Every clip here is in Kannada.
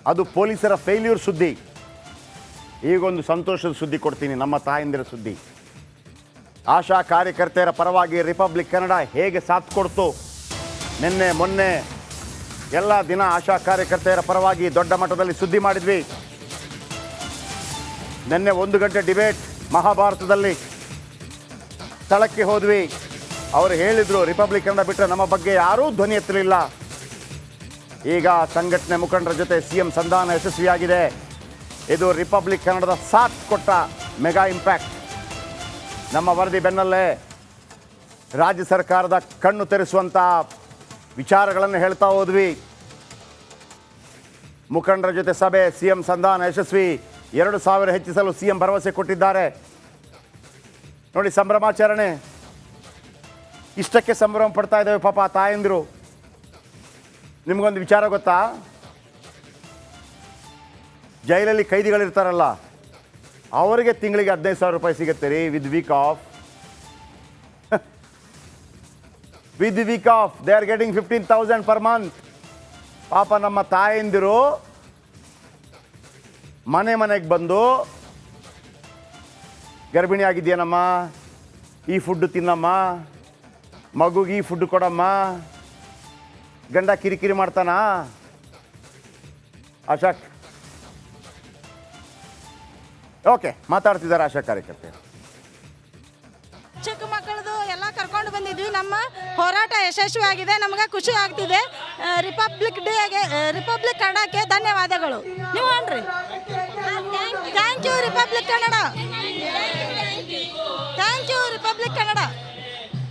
ಅದು ಪೊಲೀಸರ ಫೇಲ್ಯೂರ್ ಸುದ್ದಿ. ಈಗೊಂದು ಸಂತೋಷದ ಸುದ್ದಿ ಕೊಡ್ತೀನಿ, ನಮ್ಮ ತಾಯಂದಿರ ಸುದ್ದಿ. ಆಶಾ ಕಾರ್ಯಕರ್ತೆಯರ ಪರವಾಗಿ ರಿಪಬ್ಲಿಕ್ ಕನ್ನಡ ಹೇಗೆ ಸಾಥ್ ಕೊಡ್ತು. ನಿನ್ನೆ ಮೊನ್ನೆ ಎಲ್ಲ ದಿನ ಆಶಾ ಕಾರ್ಯಕರ್ತೆಯರ ಪರವಾಗಿ ದೊಡ್ಡ ಮಟ್ಟದಲ್ಲಿ ಸುದ್ದಿ ಮಾಡಿದ್ವಿ. ನಿನ್ನೆ 1 ಗಂಟೆ ಡಿಬೇಟ್ ಮಹಾಭಾರತದಲ್ಲಿ ಸ್ಥಳಕ್ಕೆ ಹೋದ್ವಿ. ಅವರು ಹೇಳಿದರು ರಿಪಬ್ಲಿಕ್ ಕನ್ನಡ ಬಿಟ್ಟರೆ ನಮ್ಮ ಬಗ್ಗೆ ಯಾರೂ ಧ್ವನಿ ಎತ್ತಲಿಲ್ಲ. ಈಗ ಸಂಘಟನೆ ಮುಖಂಡರ ಜೊತೆ CM ಸಂಧಾನ ಯಶಸ್ವಿಯಾಗಿದೆ. ಇದು ರಿಪಬ್ಲಿಕ್ ಕನ್ನಡದ ಸಾಥ್ ಕೊಟ್ಟ ಮೆಗಾ ಇಂಪ್ಯಾಕ್ಟ್. ನಮ್ಮ ವರದಿ ಬೆನ್ನಲ್ಲೇ ರಾಜ್ಯ ಸರ್ಕಾರದ ಕಣ್ಣು ತೆರೆಸುವಂಥ ವಿಚಾರಗಳನ್ನು ಹೇಳ್ತಾ ಹೋದ್ವಿ. ಮುಖಂಡರ ಜೊತೆ ಸಭೆ, CM ಸಂಧಾನ ಯಶಸ್ವಿ. 2,000 ಹೆಚ್ಚಿಸಲು CM ಭರವಸೆ ಕೊಟ್ಟಿದ್ದಾರೆ. ನೋಡಿ ಸಂಭ್ರಮಾಚರಣೆ, ಇಷ್ಟಕ್ಕೆ ಸಂಭ್ರಮ ಪಡ್ತಾ ಇದ್ದಾವೆ ಪಾಪ ತಾಯಂದಿರು. ನಿಮಗೊಂದು ವಿಚಾರ ಗೊತ್ತಾ, ಜೈಲಲ್ಲಿ ಕೈದಿಗಳಿರ್ತಾರಲ್ಲ ಅವರಿಗೆ ತಿಂಗಳಿಗೆ 15,000 ರೂಪಾಯಿ ಸಿಗುತ್ತೆ ರೀ with week off. With week off they are getting 15,000 per month. ಪಾಪ ನಮ್ಮ ತಾಯಂದಿರು ಮನೆಗೆ ಬಂದು ಗರ್ಭಿಣಿ ಆಗಿದೆಯೇನಮ್ಮ, ಈ ಫುಡ್ಡು ತಿನ್ನಮ್ಮ, ಮಗುಗೆ ಈ ಫುಡ್ ಕೊಡಮ್ಮ, ಗಂಡ ಕಿರಿಕಿರಿ ಮಾಡ್ತಾನ. ಆಶಾ ಓಕೆ ಮಾತಾಡ್ತಿದ್ದಾರೆ ಆಶಾ ಕಾರ್ಯಕರ್ತೆ. ಚಿಕ್ಕ ಮಕ್ಕಳದು ಎಲ್ಲ ಕರ್ಕೊಂಡು ಬಂದಿದ್ವಿ. ನಮ್ಮ ಹೋರಾಟ ಯಶಸ್ವಿಯಾಗಿದೆ, ನಮಗೆ ಖುಷಿ ಆಗ್ತಿದೆ. ರಿಪಬ್ಲಿಕ್ ಕನ್ನಡಕ್ಕೆ ಧನ್ಯವಾದಗಳು. ನೀವು ಅನ್ರಿ, thank you republic Kannada, thank you republic Kannada.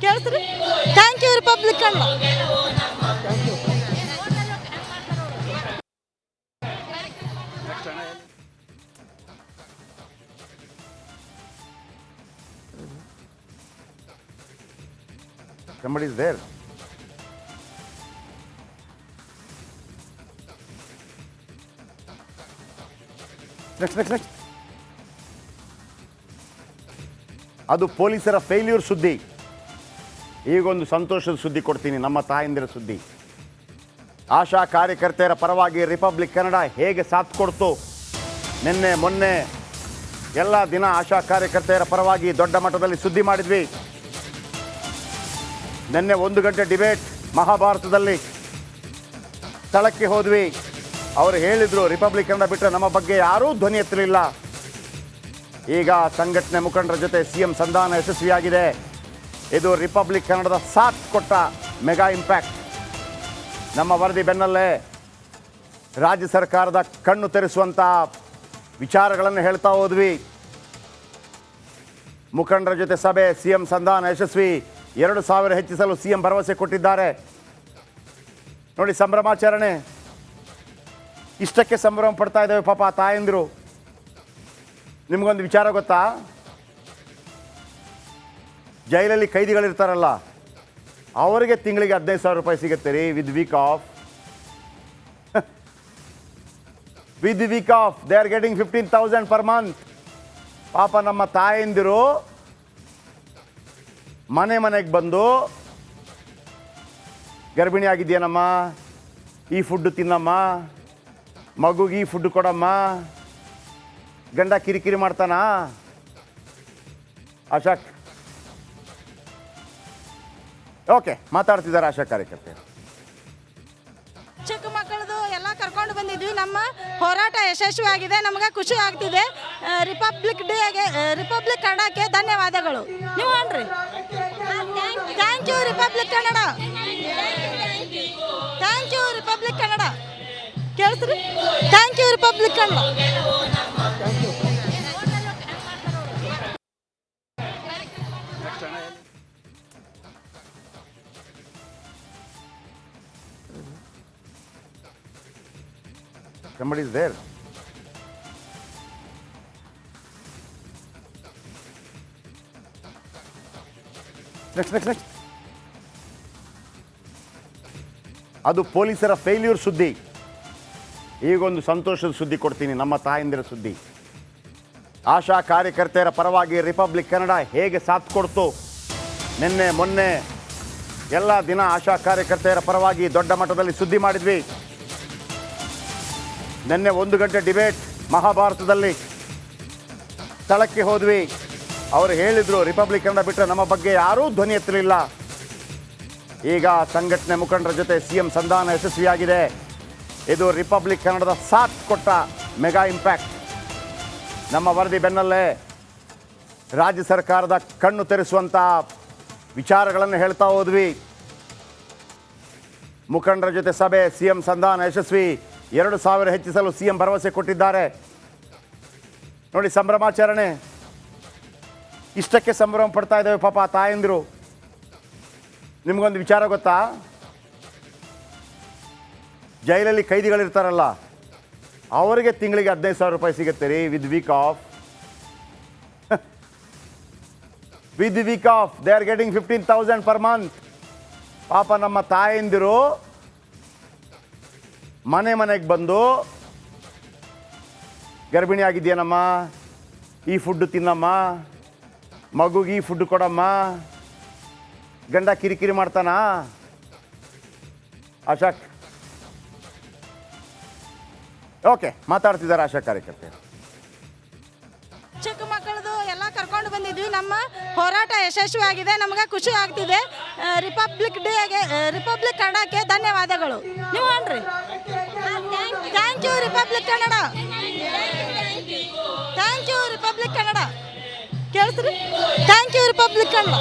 ಕೇಳಿಸ್ರಿ, thank you republic Kannada. Somebody is there. Next. ಅದು ಪೊಲೀಸರ ಫೇಲ್ಯೂರ್ ಸುದ್ದಿ. ಈಗೊಂದು ಸಂತೋಷದ ಸುದ್ದಿ ಕೊಡ್ತೀನಿ, ನಮ್ಮ ತಾಯಂದಿರ ಸುದ್ದಿ. ಆಶಾ ಕಾರ್ಯಕರ್ತೆಯರ ಪರವಾಗಿ ರಿಪಬ್ಲಿಕ್ ಕನ್ನಡ ಹೇಗೆ ಸಾಥ್ ಕೊಡ್ತು. ನಿನ್ನೆ ಮೊನ್ನೆ ಎಲ್ಲ ದಿನ ಆಶಾ ಕಾರ್ಯಕರ್ತೆಯರ ಪರವಾಗಿ ದೊಡ್ಡ ಮಟ್ಟದಲ್ಲಿ ಸುದ್ದಿ ಮಾಡಿದ್ವಿ. ನಿನ್ನೆ 1 ಗಂಟೆ ಡಿಬೇಟ್ ಮಹಾಭಾರತದಲ್ಲಿ ಸ್ಥಳಕ್ಕೆ ಹೋದ್ವಿ. ಅವರು ಹೇಳಿದರು ರಿಪಬ್ಲಿಕ್ ಕನ್ನಡ ಬಿಟ್ಟರೆ ನಮ್ಮ ಬಗ್ಗೆ ಯಾರೂ ಧ್ವನಿ ಎತ್ತಲಿಲ್ಲ. ಈಗ ಸಂಘಟನೆ ಮುಖಂಡರ ಜೊತೆ CM ಸಂಧಾನ ಯಶಸ್ವಿಯಾಗಿದೆ. ಇದು ರಿಪಬ್ಲಿಕ್ ಕನ್ನಡದ ಸಾಥ್ ಕೊಟ್ಟ ಮೆಗಾ ಇಂಪ್ಯಾಕ್ಟ್. ನಮ್ಮ ವರದಿ ಬೆನ್ನಲ್ಲೇ ರಾಜ್ಯ ಸರ್ಕಾರದ ಕಣ್ಣು ತೆರೆಸುವಂಥ ವಿಚಾರಗಳನ್ನು ಹೇಳ್ತಾ ಹೋದ್ವಿ. ಮುಖಂಡರ ಜೊತೆ ಸಭೆ, CM ಸಂಧಾನ ಯಶಸ್ವಿ. 2,000 ಹೆಚ್ಚಿಸಲು CM ಭರವಸೆ ಕೊಟ್ಟಿದ್ದಾರೆ. ನೋಡಿ ಸಂಭ್ರಮಾಚರಣೆ, ಇಷ್ಟಕ್ಕೆ ಸಂಭ್ರಮ ಪಡ್ತಾ ಇದ್ದಾವೆ ಪಾಪ ತಾಯಂದಿರು. ನಿಮಗೊಂದು ವಿಚಾರ ಗೊತ್ತಾ, ಜೈಲಲ್ಲಿ ಕೈದಿಗಳಿರ್ತಾರಲ್ಲ ಅವರಿಗೆ ತಿಂಗಳಿಗೆ 15,000 ರೂಪಾಯಿ ಸಿಗುತ್ತೆ ರೀ with week off. With week off they are getting 15,000 per month. ಪಾಪ ನಮ್ಮ ತಾಯಂದಿರು ಮನೆಗೆ ಬಂದು ಗರ್ಭಿಣಿ ಆಗಿದೆಯೇನಮ್ಮ, ಈ ಫುಡ್ಡು ತಿನ್ನಮ್ಮ, ಮಗುಗೆ ಈ ಫುಡ್ ಕೊಡಮ್ಮ, ಗಂಡ ಕಿರಿಕಿರಿ ಮಾಡ್ತಾನ. ಆಶಾ ಓಕೆ ಮಾತಾಡ್ತಿದ್ದಾರೆ ಆಶಾ ಕಾರ್ಯಕರ್ತೆ. ಚಿಕ್ಕ ಮಕ್ಕಳದು ಎಲ್ಲ ಕರ್ಕೊಂಡು ಬಂದಿದ್ವಿ. ನಮ್ಮ ಹೋರಾಟ ಯಶಸ್ವಿಯಾಗಿದೆ, ನಮಗೆ ಖುಷಿ ಆಗ್ತಿದೆ. ರಿಪಬ್ಲಿಕ್ ಕನ್ನಡಕ್ಕೆ ಧನ್ಯವಾದಗಳು. ನೀವು ಅನ್ರಿ, thank you republic Kannada, thank you republic Kannada. ಕೇಳಿಸ್ರಿ, thank you republic Kannada. Somebody is there. Next. ಅದು ಪೊಲೀಸರ ಫೇಲ್ಯೂರ್ ಸುದ್ದಿ. ಈಗೊಂದು ಸಂತೋಷದ ಸುದ್ದಿ ಕೊಡ್ತೀನಿ, ನಮ್ಮ ತಾಯಂದಿರ ಸುದ್ದಿ. ಆಶಾ ಕಾರ್ಯಕರ್ತೆಯರ ಪರವಾಗಿ ರಿಪಬ್ಲಿಕ್ ಕನ್ನಡ ಹೇಗೆ ಸಾಥ್ ಕೊಡ್ತು. ನಿನ್ನೆ ಮೊನ್ನೆ ಎಲ್ಲ ದಿನ ಆಶಾ ಕಾರ್ಯಕರ್ತೆಯರ ಪರವಾಗಿ ದೊಡ್ಡ ಮಟ್ಟದಲ್ಲಿ ಸುದ್ದಿ ಮಾಡಿದ್ವಿ. ನಿನ್ನೆ 1 ಗಂಟೆ ಡಿಬೇಟ್ ಮಹಾಭಾರತದಲ್ಲಿ ಸ್ಥಳಕ್ಕೆ ಹೋದ್ವಿ. ಅವರು ಹೇಳಿದರು ರಿಪಬ್ಲಿಕ್ ಕನ್ನಡ ಬಿಟ್ಟರೆ ನಮ್ಮ ಬಗ್ಗೆ ಯಾರೂ ಧ್ವನಿ ಎತ್ತಲಿಲ್ಲ. ಈಗ ಸಂಘಟನೆ ಮುಖಂಡರ ಜೊತೆ CM ಸಂಧಾನ ಯಶಸ್ವಿಯಾಗಿದೆ. ಇದು ರಿಪಬ್ಲಿಕ್ ಕನ್ನಡದ ಸಾಥ್ ಕೊಟ್ಟ ಮೆಗಾ ಇಂಪ್ಯಾಕ್ಟ್. ನಮ್ಮ ವರದಿ ಬೆನ್ನಲ್ಲೇ ರಾಜ್ಯ ಸರ್ಕಾರದ ಕಣ್ಣು ತೆರೆಸುವಂಥ ವಿಚಾರಗಳನ್ನು ಹೇಳ್ತಾ ಹೋದ್ವಿ. ಮುಖಂಡರ ಜೊತೆ ಸಭೆ, CM ಸಂಧಾನ ಯಶಸ್ವಿ. 2,000 ಹೆಚ್ಚಿಸಲು CM ಭರವಸೆ ಕೊಟ್ಟಿದ್ದಾರೆ. ನೋಡಿ ಸಂಭ್ರಮಾಚರಣೆ, ಇಷ್ಟಕ್ಕೆ ಸಂಭ್ರಮ ಪಡ್ತಾ ಇದ್ದಾವೆ ಪಾಪ ತಾಯಂದಿರು. ನಿಮಗೊಂದು ವಿಚಾರ ಗೊತ್ತಾ? ಜೈಲಲ್ಲಿ ಕೈದಿಗಳಿರ್ತಾರಲ್ಲ, ಅವರಿಗೆ ತಿಂಗಳಿಗೆ 15,000 ರೂಪಾಯಿ ಸಿಗುತ್ತೆ ರೀ with week off. With week off they are getting 15,000 per month. ಪಾಪ ನಮ್ಮ ತಾಯಂದಿರು ಮನೆಗೆ ಬಂದು, ಗರ್ಭಿಣಿ ಆಗಿದೆಯೇನಮ್ಮ, ಈ ಫುಡ್ಡು ತಿನ್ನಮ್ಮ, ಮಗುಗೆ ಈ ಫುಡ್ ಕೊಡಮ್ಮ, ಗಂಡ ಕಿರಿಕಿರಿ ಮಾಡ್ತಾನಾ? ಆಶಾ ಓಕೆ ಮಾತಾಡ್ತಿದ್ದಾರೆ ಆಶಾ ಕಾರ್ಯಕರ್ತೆ. ಚಿಕ್ಕ ಮಕ್ಕಳದು ಎಲ್ಲ ಕರ್ಕೊಂಡು ಬಂದಿದ್ವಿ. ನಮ್ಮ ಹೋರಾಟ ಯಶಸ್ವಿಯಾಗಿದೆ, ನಮಗೆ ಖುಷಿ ಆಗ್ತಿದೆ. ರಿಪಬ್ಲಿಕ್ ಕನ್ನಡಕ್ಕೆ ಧನ್ಯವಾದಗಳು. ನೀವು ಅನ್ರಿ, thank you republic Kannada, thank you republic Kannada. ಕೇಳಿಸ್ರಿ, thank you republic Kannada.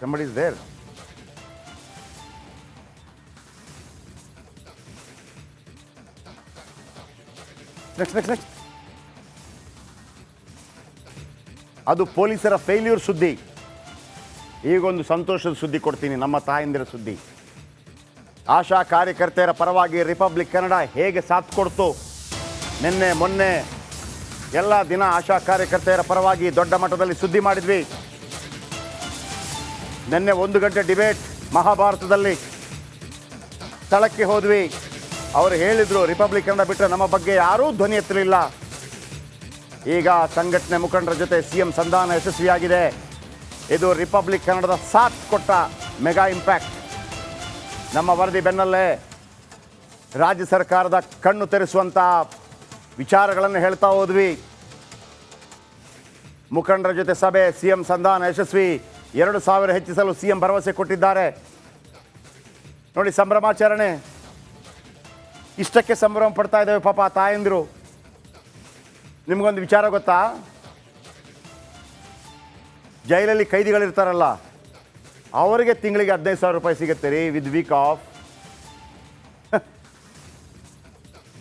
Somebody is there. Next. ಅದು ಪೊಲೀಸರ ಫೇಲ್ಯೂರ್ ಸುದ್ದಿ. ಈಗೊಂದು ಸಂತೋಷದ ಸುದ್ದಿ ಕೊಡ್ತೀನಿ, ನಮ್ಮ ತಾಯಂದಿರ ಸುದ್ದಿ. ಆಶಾ ಕಾರ್ಯಕರ್ತೆಯರ ಪರವಾಗಿ ರಿಪಬ್ಲಿಕ್ ಕನ್ನಡ ಹೇಗೆ ಸಾಥ್ ಕೊಡ್ತು. ನಿನ್ನೆ ಮೊನ್ನೆ ಎಲ್ಲ ದಿನ ಆಶಾ ಕಾರ್ಯಕರ್ತೆಯರ ಪರವಾಗಿ ದೊಡ್ಡ ಮಟ್ಟದಲ್ಲಿ ಸುದ್ದಿ ಮಾಡಿದ್ವಿ. ನಿನ್ನೆ 1 ಗಂಟೆ ಡಿಬೇಟ್ ಮಹಾಭಾರತದಲ್ಲಿ ಸ್ಥಳಕ್ಕೆ ಹೋದ್ವಿ. ಅವರು ಹೇಳಿದರು ರಿಪಬ್ಲಿಕ್ ಕನ್ನಡ ಬಿಟ್ಟರೆ ನಮ್ಮ ಬಗ್ಗೆ ಯಾರೂ ಧ್ವನಿ ಎತ್ತಲಿಲ್ಲ. ಈಗ ಸಂಘಟನೆ ಮುಖಂಡರ ಜೊತೆ CM ಸಂಧಾನ ಯಶಸ್ವಿಯಾಗಿದೆ. ಇದು ರಿಪಬ್ಲಿಕ್ ಕನ್ನಡದ ಸಾಥ್ ಕೊಟ್ಟ ಮೆಗಾ ಇಂಪ್ಯಾಕ್ಟ್. ನಮ್ಮ ವರದಿ ಬೆನ್ನಲ್ಲೇ ರಾಜ್ಯ ಸರ್ಕಾರದ ಕಣ್ಣು ತೆರೆಸುವಂಥ ವಿಚಾರಗಳನ್ನು ಹೇಳ್ತಾ ಹೋದ್ವಿ. ಮುಖಂಡರ ಜೊತೆ ಸಭೆ, CM ಸಂಧಾನ ಯಶಸ್ವಿ. 2,000 ಹೆಚ್ಚಿಸಲು CM ಭರವಸೆ ಕೊಟ್ಟಿದ್ದಾರೆ. ನೋಡಿ ಸಂಭ್ರಮಾಚರಣೆ, ಇಷ್ಟಕ್ಕೆ ಸಂಭ್ರಮ ಪಡ್ತಾ ಇದ್ದಾವೆ ಪಾಪ ತಾಯಂದಿರು. ನಿಮಗೊಂದು ವಿಚಾರ ಗೊತ್ತಾ? ಜೈಲಲ್ಲಿ ಕೈದಿಗಳಿರ್ತಾರಲ್ಲ, ಅವರಿಗೆ ತಿಂಗಳಿಗೆ 15,000 ರೂಪಾಯಿ ಸಿಗುತ್ತೆ ರೀ with week off.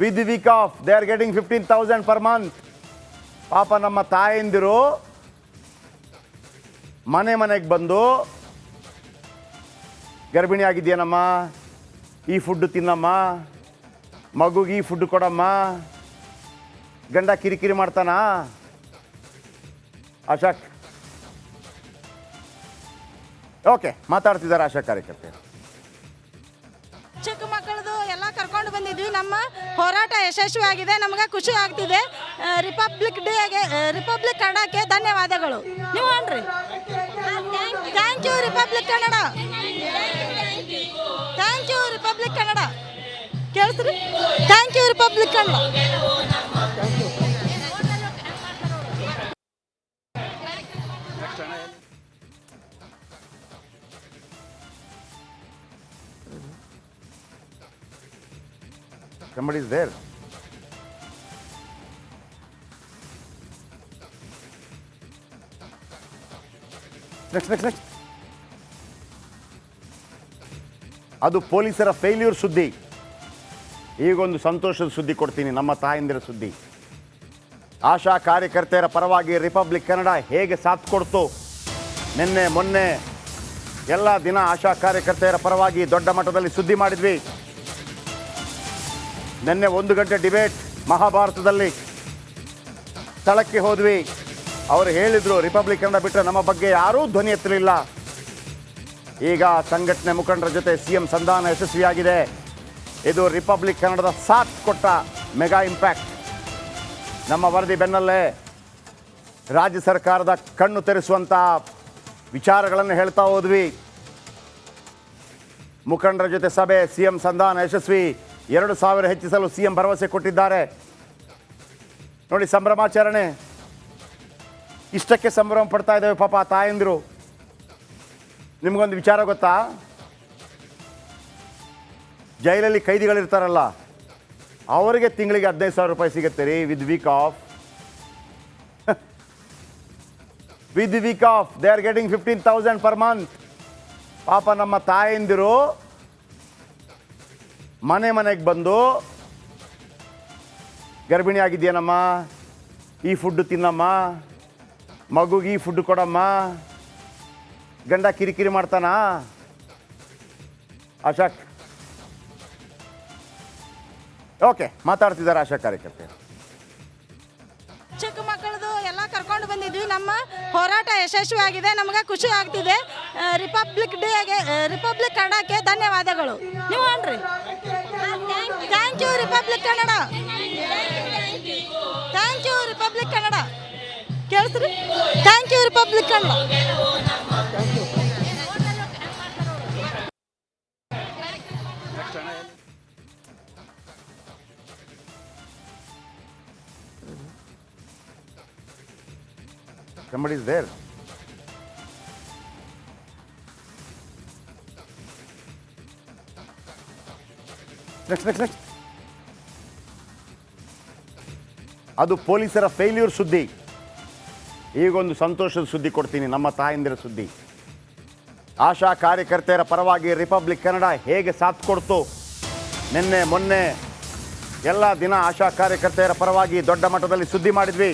With week off they are getting 15,000 per month. ಪಾಪ ನಮ್ಮ ತಾಯಂದಿರು ಮನೆಗೆ ಬಂದು, ಗರ್ಭಿಣಿ ಆಗಿದೆಯೇನಮ್ಮ, ಈ ಫುಡ್ಡು ತಿನ್ನಮ್ಮ, ಮಗುಗೆ ಈ ಫುಡ್ ಕೊಡಮ್ಮ, ಗಂಡ ಕಿರಿಕಿರಿ ಮಾಡ್ತಾನಾ? ಆಶಾ ಓಕೆ ಮಾತಾಡ್ತಿದ್ದಾರೆ ಆಶಾ ಕಾರ್ಯಕರ್ತೆ. ಚಿಕ್ಕ ಮಕ್ಕಳದು ಎಲ್ಲ ಕರ್ಕೊಂಡು ಬಂದಿದ್ವಿ. ನಮ್ಮ ಹೋರಾಟ ಯಶಸ್ವಿಯಾಗಿದೆ, ನಮಗೆ ಖುಷಿ ಆಗ್ತಿದೆ. ರಿಪಬ್ಲಿಕ್ ಕನ್ನಡಕ್ಕೆ ಧನ್ಯವಾದಗಳು. ನೀವು ಅನ್ರಿ, thank you republic Kannada, thank you republic Kannada. ಕೇಳಿಸ್ರಿ, thank you republic Kannada. Somebody is there. Next. ಅದು ಪೊಲೀಸರ ಫೇಲ್ಯೂರ್ ಸುದ್ದಿ. ಈಗೊಂದು ಸಂತೋಷದ ಸುದ್ದಿ ಕೊಡ್ತೀನಿ, ನಮ್ಮ ತಾಯಂದಿರ ಸುದ್ದಿ. ಆಶಾ ಕಾರ್ಯಕರ್ತೆಯರ ಪರವಾಗಿ ರಿಪಬ್ಲಿಕ್ ಕನ್ನಡ ಹೇಗೆ ಸಾಥ್ ಕೊಡ್ತು. ನಿನ್ನೆ ಮೊನ್ನೆ ಎಲ್ಲ ದಿನ ಆಶಾ ಕಾರ್ಯಕರ್ತೆಯರ ಪರವಾಗಿ ದೊಡ್ಡ ಮಟ್ಟದಲ್ಲಿ ಸುದ್ದಿ ಮಾಡಿದ್ವಿ. ನಿನ್ನೆ 1 ಗಂಟೆ ಡಿಬೇಟ್ ಮಹಾಭಾರತದಲ್ಲಿ ಸ್ಥಳಕ್ಕೆ ಹೋದ್ವಿ. ಅವರು ಹೇಳಿದರು ರಿಪಬ್ಲಿಕ್ ಕನ್ನಡ ಬಿಟ್ಟರೆ ನಮ್ಮ ಬಗ್ಗೆ ಯಾರೂ ಧ್ವನಿ ಎತ್ತಲಿಲ್ಲ. ಈಗ ಸಂಘಟನೆ ಮುಖಂಡರ ಜೊತೆ CM ಸಂಧಾನ ಯಶಸ್ವಿಯಾಗಿದೆ. ಇದು ರಿಪಬ್ಲಿಕ್ ಕನ್ನಡದ ಸಾಥ್ ಕೊಟ್ಟ ಮೆಗಾ ಇಂಪ್ಯಾಕ್ಟ್. ನಮ್ಮ ವರದಿ ಬೆನ್ನಲ್ಲೇ ರಾಜ್ಯ ಸರ್ಕಾರದ ಕಣ್ಣು ತೆರೆಸುವಂಥ ವಿಚಾರಗಳನ್ನು ಹೇಳ್ತಾ ಹೋದ್ವಿ. ಮುಖಂಡರ ಜೊತೆ ಸಭೆ, ಸಿಎಂ ಸಂಧಾನ ಯಶಸ್ವಿ, 2,000 ಹೆಚ್ಚಿಸಲು ಸಿಎಂ ಭರವಸೆ ಕೊಟ್ಟಿದ್ದಾರೆ. ನೋಡಿ ಸಂಭ್ರಮಾಚರಣೆ, ಇಷ್ಟಕ್ಕೆ ಸಂಭ್ರಮ ಪಡ್ತಾ ಇದ್ದೇವೆ ಪಾಪ ತಾಯಂದಿರು. ನಿಮಗೊಂದು ವಿಚಾರ ಗೊತ್ತಾ? ಜೈಲಲ್ಲಿ ಕೈದಿಗಳಿರ್ತಾರಲ್ಲ, ಅವರಿಗೆ ತಿಂಗಳಿಗೆ 15,000 ರೂಪಾಯಿ ಸಿಗುತ್ತೆ ರೀ with week off. They are getting 15,000 per month. ಪಾಪ ನಮ್ಮ ತಾಯಂದಿರು ಮನೆಗೆ ಬಂದು, ಗರ್ಭಿಣಿ ಆಗಿದೆಯೇನಮ್ಮ, ಈ ಫುಡ್ ತಿನ್ನಮ್ಮ, ಮಗುಗೆ ಈ ಫುಡ್ ಕೊಡಮ್ಮ, ಗಂಡ ಕಿರಿಕಿರಿ ಮಾಡ್ತಾನಾ? ಆಶಾ ಓಕೆ ಮಾತಾಡ್ತಿದ್ದಾರೆ ಆಶಾ ಕಾರ್ಯಕರ್ತರು. ಚಿಕ್ಕ ಮಕ್ಕಳದು ಎಲ್ಲ ಕರ್ಕೊಂಡು ಬಂದಿದ್ವಿ. ನಮ್ಮ ಹೋರಾಟ ಯಶಸ್ವಿ ಆಗಿದೆ, ನಮಗೆ ಖುಷಿ ಆಗ್ತಿದೆ. ರಿಪಬ್ಲಿಕ್ ಕನ್ನಡಕ್ಕೆ ಧನ್ಯವಾದಗಳು. ನೀವು ಅನ್ರಿ. Thank you republic Kannada. Thank you republic Kannada. ಕೇಳಿಸ್ರಿ? Thank you republic Kannada. Somebody is there. Next. ಅದು ಪೊಲೀಸರ ಫೇಲ್ಯೂರ್ ಸುದ್ದಿ. ಈಗೊಂದು ಸಂತೋಷದ ಸುದ್ದಿ ಕೊಡ್ತೀನಿ, ನಮ್ಮ ತಾಯಂದಿರ ಸುದ್ದಿ. ಆಶಾ ಕಾರ್ಯಕರ್ತೆಯರ ಪರವಾಗಿ ರಿಪಬ್ಲಿಕ್ ಕನ್ನಡ ಹೇಗೆ ಸಾಥ್ ಕೊಡ್ತು, ನಿನ್ನೆ ಮೊನ್ನೆ ಎಲ್ಲ ದಿನ ಆಶಾ ಕಾರ್ಯಕರ್ತೆಯರ ಪರವಾಗಿ ದೊಡ್ಡ ಮಟ್ಟದಲ್ಲಿ ಸುದ್ದಿ ಮಾಡಿದ್ವಿ.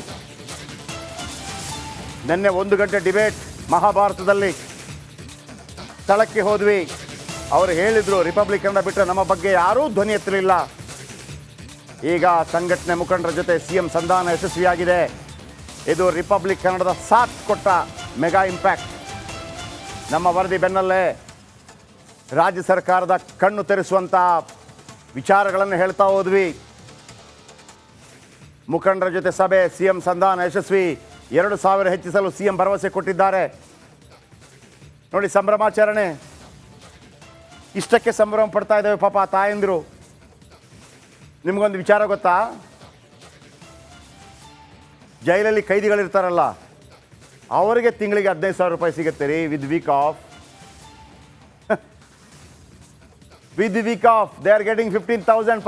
ನಿನ್ನೆ 1 ಗಂಟೆ ಡಿಬೇಟ್ ಮಹಾಭಾರತದಲ್ಲಿ ಸ್ಥಳಕ್ಕೆ ಹೋದ್ವಿ. ಅವರು ಹೇಳಿದರು ರಿಪಬ್ಲಿಕ್ ಕನ್ನಡ ಬಿಟ್ಟರೆ ನಮ್ಮ ಬಗ್ಗೆ ಯಾರೂ ಧ್ವನಿ ಎತ್ತಲಿಲ್ಲ. ಈಗ ಸಂಘಟನೆ ಮುಖಂಡರ ಜೊತೆ ಸಿಎಂ ಸಂಧಾನ ಯಶಸ್ವಿಯಾಗಿದೆ. ಇದು ರಿಪಬ್ಲಿಕ್ ಕನ್ನಡದ ಸಾಥ್ ಕೊಟ್ಟ ಮೆಗಾ ಇಂಪ್ಯಾಕ್ಟ್. ನಮ್ಮ ವರದಿ ಬೆನ್ನಲ್ಲೇ ರಾಜ್ಯ ಸರ್ಕಾರದ ಕಣ್ಣು ತೆರೆಸುವಂಥ ವಿಚಾರಗಳನ್ನು ಹೇಳ್ತಾ ಹೋದ್ವಿ. ಮುಖಂಡರ ಜೊತೆ ಸಭೆ, ಸಿಎಂ ಸಂಧಾನ ಯಶಸ್ವಿ, 2,000 ಹೆಚ್ಚಿಸಲು ಸಿಎಂ ಭರವಸೆ ಕೊಟ್ಟಿದ್ದಾರೆ. ನೋಡಿ ಸಂಭ್ರಮಾಚರಣೆ, ಇಷ್ಟಕ್ಕೆ ಸಂಭ್ರಮ ಪಡ್ತಾ ಇದ್ದೇವೆ ಪಾಪ ತಾಯಂದಿರು. ನಿಮಗೊಂದು ವಿಚಾರ ಗೊತ್ತಾ? ಜೈಲಲ್ಲಿ ಕೈದಿಗಳಿರ್ತಾರಲ್ಲ, ಅವರಿಗೆ ತಿಂಗಳಿಗೆ 15,000 ರೂಪಾಯಿ ಸಿಗುತ್ತೆ ರೀ with week off. They are getting 15,000